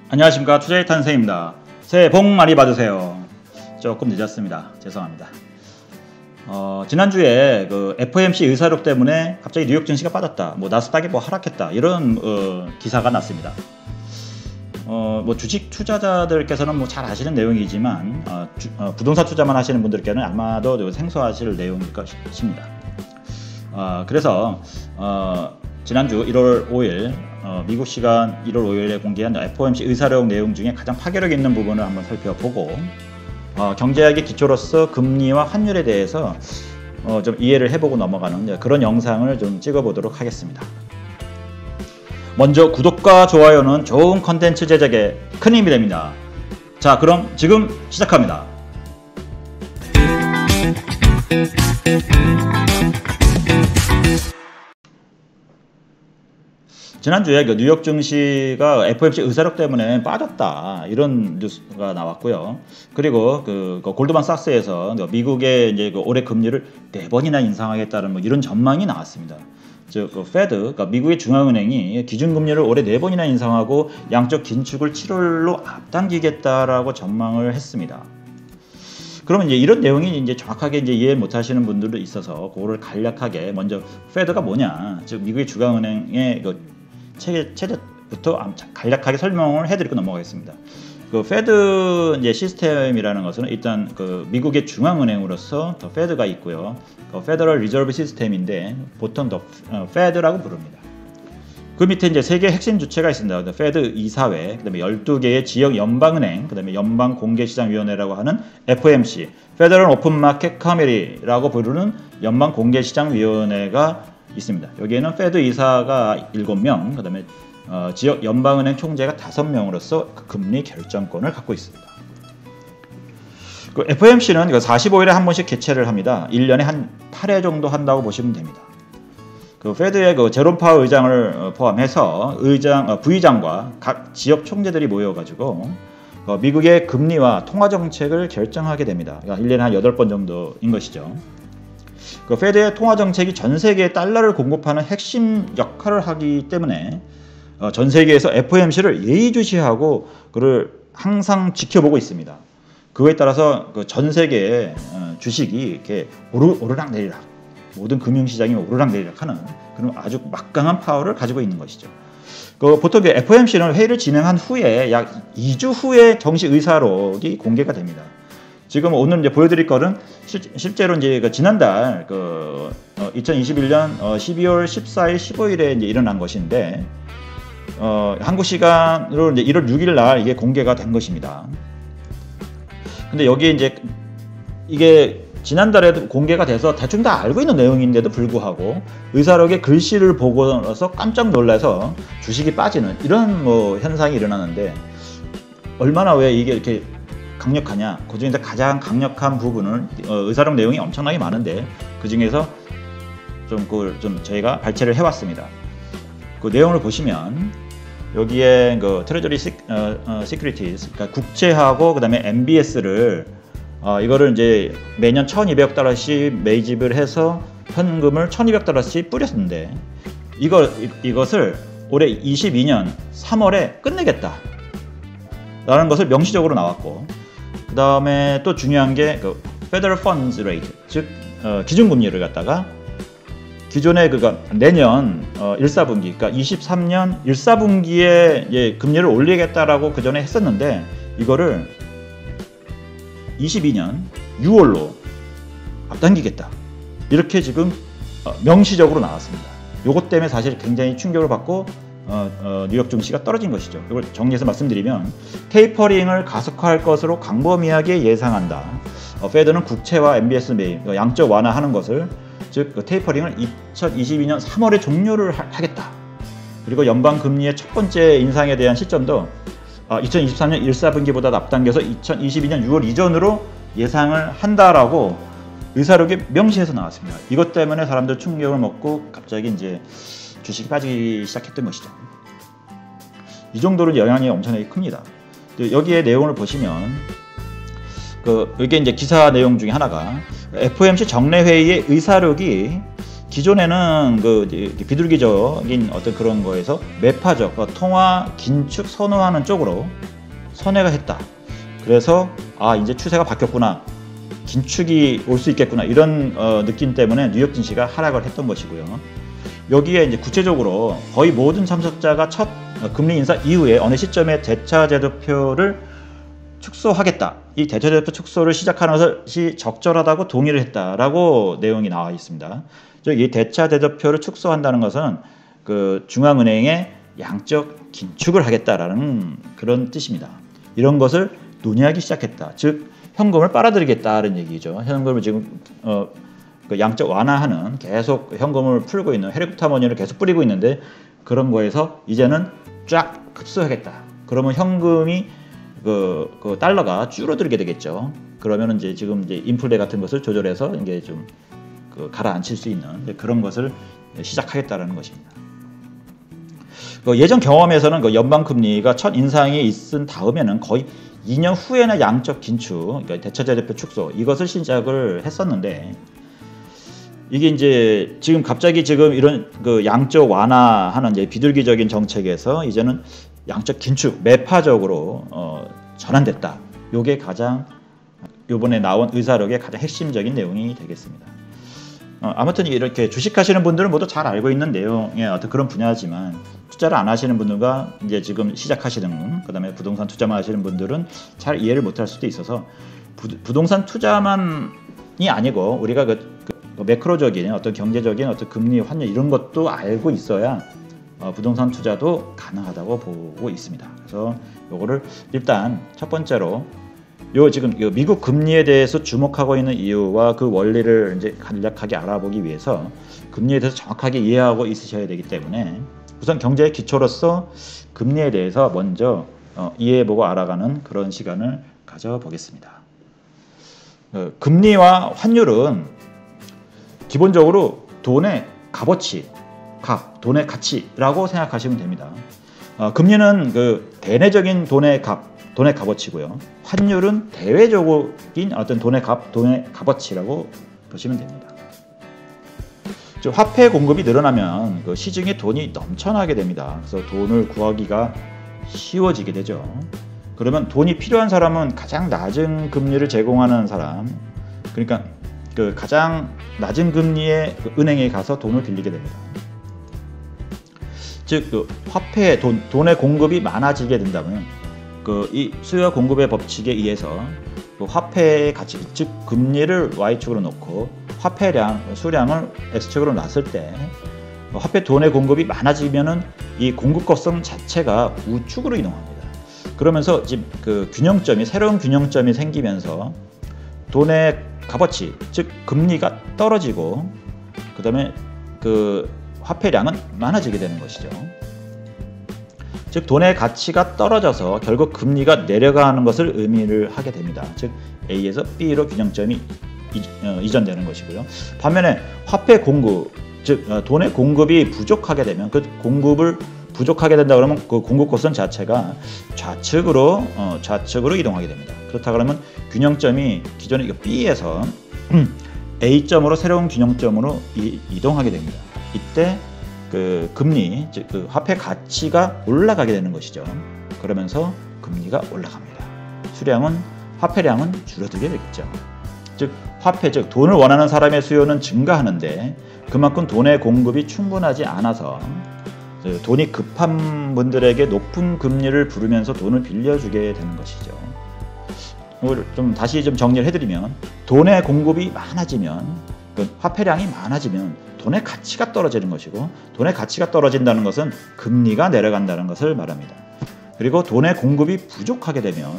안녕하십니까, 투자의 탄생입니다. 새해 복 많이 받으세요. 조금 늦었습니다. 죄송합니다. 지난주에 그 FOMC 의사록 때문에 갑자기 뉴욕 증시가 빠졌다, 뭐 나스닥이 뭐 하락했다, 이런 기사가 났습니다. 뭐 주식 투자자들께서는 뭐 잘 아시는 내용이지만 부동산 투자만 하시는 분들께는 아마도 생소하실 내용일 것입니다. 그래서 지난주 1월 5일 미국 시간 1월 5일에 공개한 FOMC 의사록 내용 중에 가장 파괴력 있는 부분을 한번 살펴보고 경제학의 기초로서 금리와 환율에 대해서 좀 이해를 해보고 넘어가는 그런 영상을 좀 찍어보도록 하겠습니다. 먼저 구독과 좋아요는 좋은 컨텐츠 제작에 큰 힘이 됩니다. 자, 그럼 지금 시작합니다. 지난주에 그 뉴욕 증시가 FOMC 의사록 때문에 빠졌다, 이런 뉴스가 나왔고요. 그리고 그 골드만삭스에서 미국의 이제 올해 금리를 4번이나 인상하겠다는 뭐 이런 전망이 나왔습니다. 즉 페드, 그러니까 미국의 중앙은행이 기준금리를 올해 4번이나 인상하고 양적 긴축을 7월로 앞당기겠다라고 전망을 했습니다. 그러면 이제 이런 내용이 이제 정확하게 이제 이해 못하시는 분들도 있어서 그거를 간략하게 먼저 페드가 뭐냐, 즉 미국의 중앙은행의 체제부터 간략하게 설명을 해드리고 넘어가겠습니다. 그 페드 이제 시스템이라는 것은 일단 그 미국의 중앙은행으로서 더 페드가 있고요. 그 페더럴 리저브 시스템인데 보통 더 페드라고 부릅니다. 그 밑에 이제 3개의 핵심 주체가 있습니다. 페드 이사회, 그다음에 12개의 지역 연방은행, 그다음에 연방공개시장위원회라고 하는 FOMC, 페더럴 오픈 마켓 커미티라고 부르는 연방공개시장위원회가 있습니다. 여기에는 페드 이사가 7명, 그다음에 지역 연방은행 총재가 5명으로서 그 금리 결정권을 갖고 있습니다. 그 FOMC는 45일에 한 번씩 개최를 합니다. 1년에 한 8회 정도 한다고 보시면 됩니다. 그 페드의 그 제롬 파월 의장을 포함해서 부의장과 각 지역 총재들이 모여가지고 미국의 금리와 통화 정책을 결정하게 됩니다. 그러니까 1년에 한 8번 정도인 것이죠. 그 페드의 통화 정책이 전 세계에 달러를 공급하는 핵심 역할을 하기 때문에 전 세계에서 FOMC를 예의주시하고 그를 항상 지켜보고 있습니다. 그거에 따라서 그 전 세계의 주식이 이렇게 오르락 내리락, 모든 금융시장이 오르락 내리락 하는 그런 아주 막강한 파워를 가지고 있는 것이죠. 그 보통 그 FOMC는 회의를 진행한 후에 약 2주 후에 정식 의사록이 공개가 됩니다. 지금 오늘 이제 보여드릴 거는 실제로 이제 그 지난달 2021년 12월 14일, 15일에 이제 일어난 것인데 한국 시간으로 이제 1월 6일 날 이게 공개가 된 것입니다. 근데 여기에 이제 이게 지난달에도 공개가 돼서 대충 다 알고 있는 내용인데도 불구하고 의사록의 글씨를 보고 나서 깜짝 놀라서 주식이 빠지는 이런 뭐 현상이 일어나는데, 얼마나 왜 이게 이렇게 강력하냐, 그 중에서 가장 강력한 부분은 의사록 내용이 엄청나게 많은데 그 중에서 좀 저희가 발췌를 해왔습니다. 그 내용을 보시면 여기에 그 트레저리 시큐리티즈, 그러니까 국채하고 그다음에 MBS를 이거를 이제 매년 1,200억 달러씩 매집을 해서 현금을 1,200달러씩 뿌렸는데 이것을 올해 22년 3월에 끝내겠다 라는 것을 명시적으로 나왔고, 그 다음에 또 중요한 게 그 Federal Funds Rate, 즉 기준금리를 갖다가 기존에 내년 1사분기, 그러니까 23년 1사분기에 금리를 올리겠다라고 그 전에 했었는데 이거를 22년 6월로 앞당기겠다, 이렇게 지금 명시적으로 나왔습니다. 요것 때문에 사실 굉장히 충격을 받고 뉴욕 증시가 떨어진 것이죠. 이걸 정리해서 말씀드리면 테이퍼링을 가속화할 것으로 광범위하게 예상한다. 페드는 국채와 MBS 매입, 양적 완화하는 것을, 즉 테이퍼링을 2022년 3월에 종료를 하겠다. 그리고 연방금리의 첫 번째 인상에 대한 시점도 2023년 1사분기보다 앞당겨서 2022년 6월 이전으로 예상을 한다라고 의사록에 명시해서 나왔습니다. 이것 때문에 사람들 충격을 먹고 갑자기 이제 주식이 빠지기 시작했던 것이죠. 이 정도로 영향이 엄청나게 큽니다. 여기에 내용을 보시면 이게 이제 기사 내용 중에 하나가 FOMC 정례회의의 의사록이 기존에는 그 비둘기적인 어떤 그런 거에서 매파적 통화 긴축 선호하는 쪽으로 선회가 했다. 그래서 이제 추세가 바뀌었구나, 긴축이 올 수 있겠구나, 이런 느낌 때문에 뉴욕 증시가 하락을 했던 것이고요. 여기에 이제 구체적으로 거의 모든 참석자가 첫 금리 인사 이후에 어느 시점에 대차 제도표를 축소하겠다, 이 대차 제도표 축소를 시작하는 것이 적절하다고 동의를 했다라고 내용이 나와 있습니다. 이 대차 제도표를 축소한다는 것은 그 중앙은행의 양적 긴축을 하겠다라는 그런 뜻입니다. 이런 것을 논의하기 시작했다. 즉 현금을 빨아들이겠다는 얘기죠. 현금을 지금 그 양적 완화하는, 계속 현금을 풀고 있는, 헬리콥터 머니를 계속 뿌리고 있는데 그런 거에서 이제는 쫙 흡수하겠다. 그러면 현금이 그 달러가 줄어들게 되겠죠. 그러면 이제 지금 이제 인플레 같은 것을 조절해서 이게 좀 가라앉힐 수 있는 그런 것을 시작하겠다라는 것입니다. 예전 경험에서는 그 연방금리가 첫 인상이 있은 다음에는 거의 2년 후에는 양적 긴축, 그러니까 대차제도표 축소, 이것을 시작을 했었는데, 이게 이제 지금 갑자기 지금 이런 그 양적 완화하는 이제 비둘기적인 정책에서 이제는 양적 긴축, 매파적으로 전환됐다. 요게 가장 요번에 나온 의사록의 가장 핵심적인 내용이 되겠습니다. 아무튼 이렇게 주식하시는 분들은 모두 잘 알고 있는 내용의 어떤 그런 분야지만, 투자를 안 하시는 분들과 이제 지금 시작하시는 분, 그다음에 부동산 투자만 하시는 분들은 잘 이해를 못할 수도 있어서, 부동산 투자만이 아니고 우리가 그 매크로적인 어떤 경제적인 어떤 금리, 환율 이런 것도 알고 있어야 부동산 투자도 가능하다고 보고 있습니다. 그래서 요거를 일단 첫 번째로 지금 미국 금리에 대해서 주목하고 있는 이유와 그 원리를 이제 간략하게 알아보기 위해서 금리에 대해서 정확하게 이해하고 있으셔야 되기 때문에, 우선 경제의 기초로서 금리에 대해서 먼저 이해해보고 알아가는 그런 시간을 가져보겠습니다. 금리와 환율은 기본적으로 돈의 값어치, 돈의 가치라고 생각하시면 됩니다. 금리는 그 대내적인 돈의 값어치고요. 환율은 대외적인 어떤 돈의 값어치라고 보시면 됩니다. 즉 화폐 공급이 늘어나면 그 시중에 돈이 넘쳐나게 됩니다. 그래서 돈을 구하기가 쉬워지게 되죠. 그러면 돈이 필요한 사람은 가장 낮은 금리를 제공하는 사람, 그러니까 그 가장 낮은 금리의 은행에 가서 돈을 빌리게 됩니다. 즉 그 화폐 돈의 공급이 많아지게 된다면 이 수요와 공급의 법칙에 의해서 그 화폐의 가치, 즉 금리를 Y축으로 놓고 화폐량, 수량을 X축으로 놨을 때 화폐 돈의 공급이 많아지면은 이 공급거성 자체가 우측으로 이동합니다. 그러면서 지금 그 새로운 균형점이 생기면서 돈의 값어치, 즉 금리가 떨어지고 그다음에 그 화폐량은 많아지게 되는 것이죠. 즉 돈의 가치가 떨어져서 결국 금리가 내려가는 것을 의미를 하게 됩니다. 즉 A에서 B로 균형점이 이전되는 것이고요. 반면에 화폐 공급, 즉 돈의 공급이 부족하게 되면, 그 공급을 부족하게 된다 그러면 그 공급 곡선 자체가 좌측으로 이동하게 됩니다. 그렇다 그러면 균형점이 기존의 B에서 A점으로 새로운 균형점으로 이동하게 됩니다. 이때 그 금리, 즉 그 화폐 가치가 올라가게 되는 것이죠. 그러면서 금리가 올라갑니다. 화폐량은 줄어들게 되겠죠. 즉 돈을 원하는 사람의 수요는 증가하는데 그만큼 돈의 공급이 충분하지 않아서 돈이 급한 분들에게 높은 금리를 부르면서 돈을 빌려주게 되는 것이죠. 이걸 좀 다시 정리를 해드리면, 돈의 공급이 많아지면, 화폐량이 많아지면 돈의 가치가 떨어지는 것이고, 돈의 가치가 떨어진다는 것은 금리가 내려간다는 것을 말합니다. 그리고 돈의 공급이 부족하게 되면,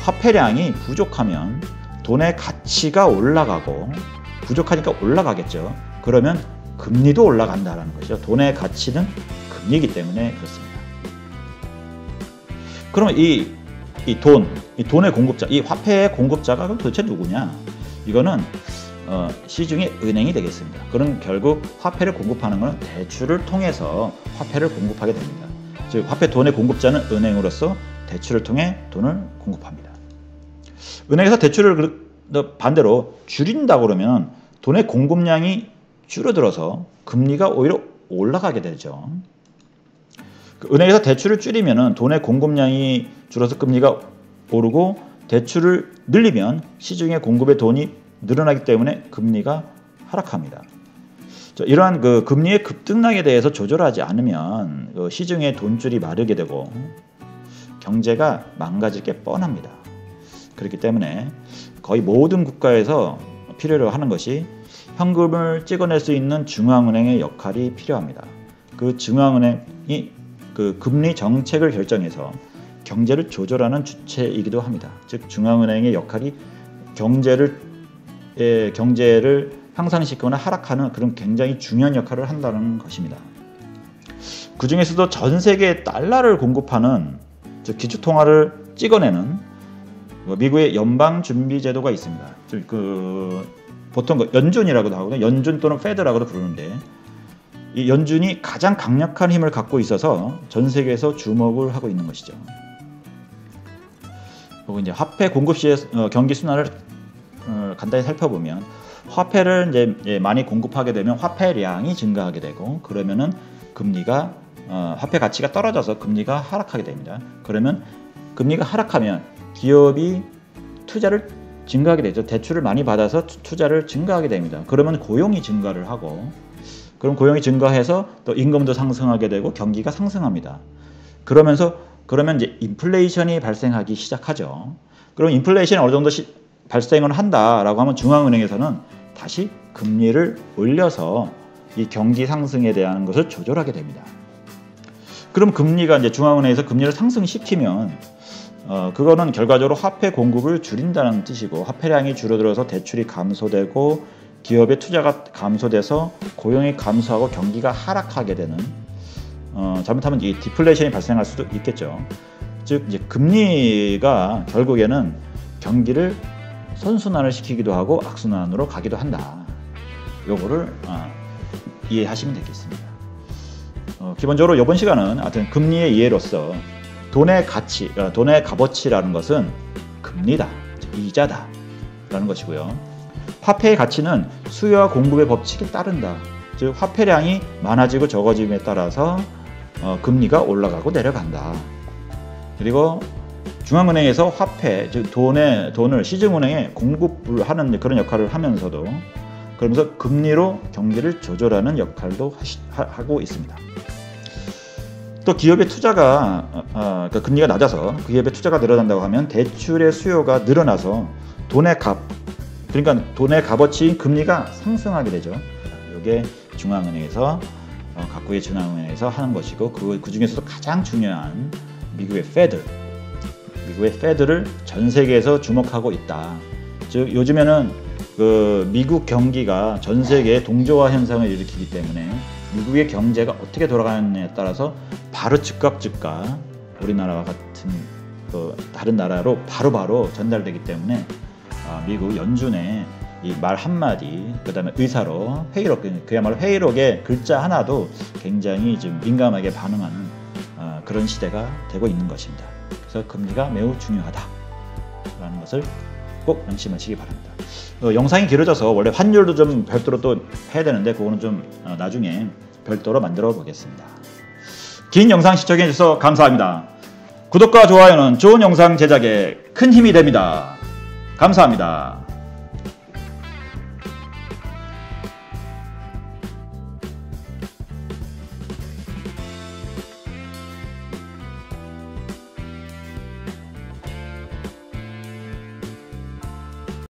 화폐량이 부족하면 돈의 가치가 올라가고, 부족하니까 올라가겠죠. 그러면 금리도 올라간다는 것이죠. 돈의 가치는 금리이기 때문에 그렇습니다. 그러면 이 돈의 공급자, 이 화폐의 공급자가 그럼 도대체 누구냐? 이거는 시중의 은행이 되겠습니다. 그럼 결국 화폐를 공급하는 것은 대출을 통해서 화폐를 공급하게 됩니다. 즉 화폐 돈의 공급자는 은행으로서 대출을 통해 돈을 공급합니다. 은행에서 대출을 반대로 줄인다 그러면 돈의 공급량이 줄어들어서 금리가 오히려 올라가게 되죠. 은행에서 대출을 줄이면 돈의 공급량이 줄어서 금리가 오르고 대출을 늘리면 시중의 공급의 돈이 늘어나기 때문에 금리가 하락합니다. 이러한 금리의 급등락에 대해서 조절하지 않으면 시중의 돈줄이 마르게 되고 경제가 망가질 게 뻔합니다. 그렇기 때문에 거의 모든 국가에서 필요로 하는 것이 현금을 찍어낼 수 있는 중앙은행의 역할이 필요합니다. 그 중앙은행이 금리 정책을 결정해서 경제를 조절하는 주체이기도 합니다. 즉 중앙은행의 역할이 경제를 향상시키거나 하락하는 그런 굉장히 중요한 역할을 한다는 것입니다. 그 중에서도 전 세계에 달러를 공급하는 즉 기축통화를 찍어내는 미국의 연방준비제도가 있습니다. 즉 보통 연준이라고도 하거든요. 연준 또는 페드라고도 부르는데 이 연준이 가장 강력한 힘을 갖고 있어서 전 세계에서 주목을 하고 있는 것이죠. 그리고 이제 화폐 공급 시의 경기 순환을 간단히 살펴보면 화폐를 이제 많이 공급하게 되면 화폐량이 증가하게 되고 그러면은 금리가 화폐 가치가 떨어져서 금리가 하락하게 됩니다. 그러면 금리가 하락하면 기업이 투자를 증가하게 되죠. 대출을 많이 받아서 투자를 증가하게 됩니다. 그러면 고용이 증가를 하고 그럼 고용이 증가해서 또 임금도 상승하게 되고 경기가 상승합니다. 그러면 이제 인플레이션이 발생하기 시작하죠. 그럼 인플레이션이 어느 정도 발생을 한다라고 하면 중앙은행에서는 다시 금리를 올려서 이 경기 상승에 대한 것을 조절하게 됩니다. 그럼 금리가 이제 중앙은행에서 금리를 상승시키면 그거는 결과적으로 화폐 공급을 줄인다는 뜻이고 화폐량이 줄어들어서 대출이 감소되고 기업의 투자가 감소돼서 고용이 감소하고 경기가 하락하게 되는 잘못하면 이 디플레이션이 발생할 수도 있겠죠. 즉 이제 금리가 결국에는 경기를 선순환을 시키기도 하고 악순환으로 가기도 한다. 요거를 이해하시면 되겠습니다. 기본적으로 이번 시간은 하여튼 금리의 이해로서 돈의 가치, 돈의 값어치라는 것은 금리다, 이자다 라는 것이고요. 화폐의 가치는 수요와 공급의 법칙에 따른다. 즉 화폐량이 많아지고 적어짐에 따라서 금리가 올라가고 내려간다. 그리고 중앙은행에서 화폐, 즉 돈을 시중은행에 공급을 하는 그런 역할을 하면서도 그러면서 금리로 경기를 조절하는 역할도 하고 있습니다. 또 기업의 투자가 그러니까 금리가 낮아서 기업의 투자가 늘어난다고 하면 대출의 수요가 늘어나서 돈의 값어치인 금리가 상승하게 되죠. 이게 중앙은행에서 각국의 중앙은행에서 하는 것이고 그 중에서도 가장 중요한 미국의 페드를 전 세계에서 주목하고 있다. 즉 요즘에는 미국 경기가 전 세계에 동조화 현상을 일으키기 때문에 미국의 경제가 어떻게 돌아가느냐에 따라서 바로 즉각 우리나라와 같은 다른 나라로 바로 전달되기 때문에 미국 연준의 이 말 한마디 그다음에 의사로 회의록 그야말로 회의록의 글자 하나도 굉장히 좀 민감하게 반응하는 그런 시대가 되고 있는 것입니다. 그래서 금리가 매우 중요하다라는 것을 꼭 명심하시기 바랍니다. 영상이 길어져서 원래 환율도 좀 별도로 또 해야 되는데 그거는 좀 나중에 별도로 만들어 보겠습니다. 긴 영상 시청해 주셔서 감사합니다. 구독과 좋아요는 좋은 영상 제작에 큰 힘이 됩니다. 감사합니다.